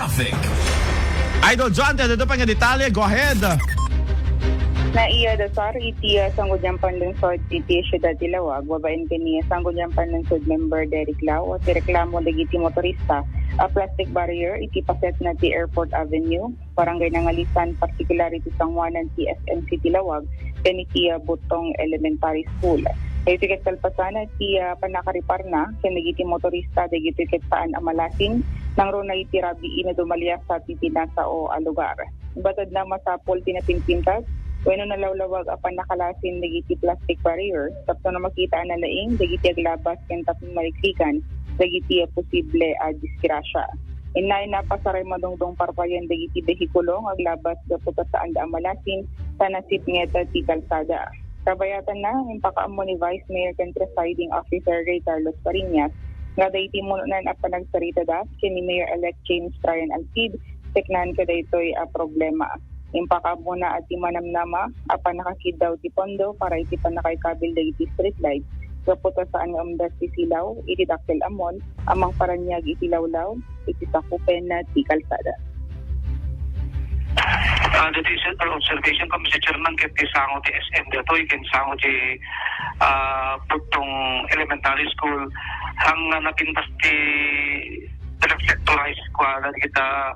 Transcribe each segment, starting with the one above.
Traffic. Idol John, dito pa nga detalye. Go ahead. Na iya dasar iti sangguniang panlungsod iti Syudad Ilawag wabain kini sangguniang panlungsod member Derek Lau at reklamo dagiti motorista a plastic barrier iti paset na ti Airport Avenue barangay Nangalisan particular iti Sangwanan ti SM City Ilawag ken iti Butong Elementary School. Iti ket kalpasana ti panakaripar na ken dagiti motorista dagiti ket saan amalasing nang runa iti rabii na dumalia sa titinasa o lugar. Batad na masapol tinapinpintas bueno nalawlawag apan nakalasin dagiti plastic barrier tapno na makita na laing dagiti aglabas ken tapno maliklikan dagiti posible disgrasya. Inay na pasaray madungdong parpayan dagiti behikulo aglabas dapat saan da amalasin sa nasip ngeta ti kalsada. Kabayatan na impakaammo ni Vice Mayor ken Presiding Officer Ray Carlos Pariñas nga dayti mununan apan nagsarita da ken ni Mayor-elect James Brian Alcid teknan kada ito'y problema. Impakabo na at imanamnama apan nakakid daw ti pondo para iti panakaikabil dagiti street light kaputa saan nga umdas ti silaw iti dakkel amon amang paranyag iti lawlaw iti sakupen na ti kalsada. Decision or observation ko Mr. Chairman ket ti sango ti SM datoy ken sango ti Butong Elementary School hang napintas ti reflectorized kwala kita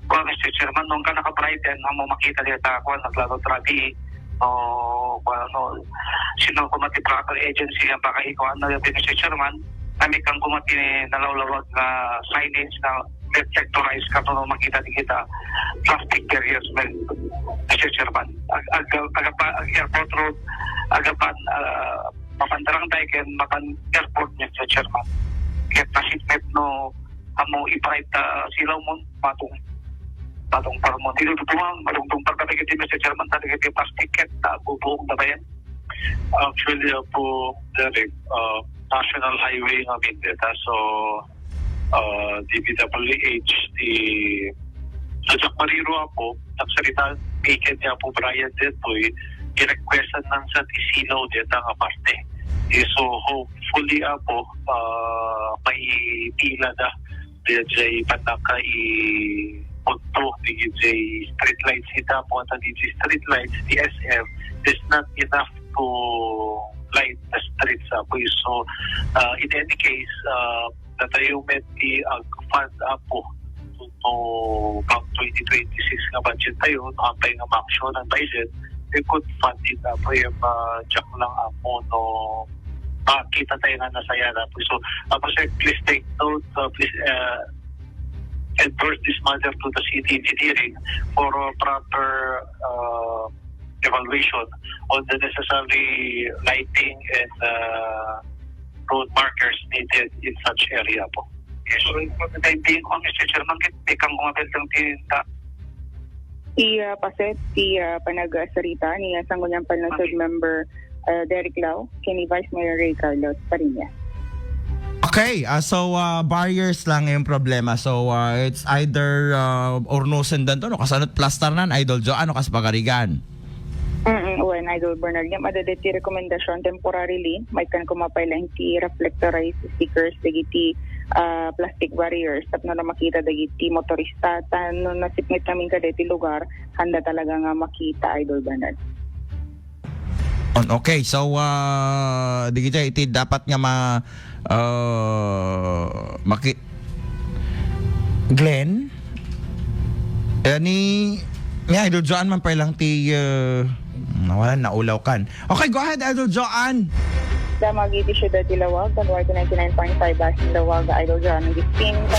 ko Mr. Chairman nung ka naka-brighten ang mo makita dito ako naglaro trabi o sino kumati proper agency ang pakahikuan na yung Mr. Chairman kami kang kumati nalawlawag na signage na reflectorized ka no makita di kita plastic barriers Mr. Chairman ag airport road agapan mapandarang tayo ken mapan airport Mr. Chairman kaya pasitnet no amo i-bright silaw mo patong parmo dito tuwang malungtong pagkabig iti Mr. Chairman tadi iti plastic ket bubuong na ba yan? Actually po Derek, national highway namin dito so DPWH di sa Mariro po nagsalita kailan niya po Brian dito i-requestan ng sa Tisino dito ang parte so hopefully po may pila na dito panaka punto DJ street lights kita po at DJ street lights DSM is not enough to light the streets po so in any case natayo met di fund po to pang 2026 nga budget tayo nakapay nga maksyon ang budget we could fund it po yung check lang po no makita tayo nga nasaya na po so sir please take note please endorse this matter to the city engineering for proper evaluation on the necessary lighting and road markers needed in such area po. Yes, so for the time being ko Mr. Chairman kit kang kumapel ng tinta Paset ti panagsarita ni sangguniang panlungsod member Derek Lau ken ni Vice Mayor Ray Carlos Pariñas. Okay, so barriers lang yung problema. So it's either ornusen dan to no kasanot plaster nan Idol Jo ano kas pagarigan. When Idol Bernard yung adadeti rekomendasyon temporarily may kan kumapay lang ti reflectorized stickers dagiti plastic barriers tapno na makita dagiti motorista no nasipnit namin kadeti lugar handa talaga nga makita Idol Bernard. Okay, so digita iti dapat nga Glenn ni Idol Joan man pa lang ti nawalan naulaw kan. Okay, go ahead Idol Joan. Damag iti Syudad Ilawag, Kanwar 99.5 Ilawag, Idol Joan, ng 15 ka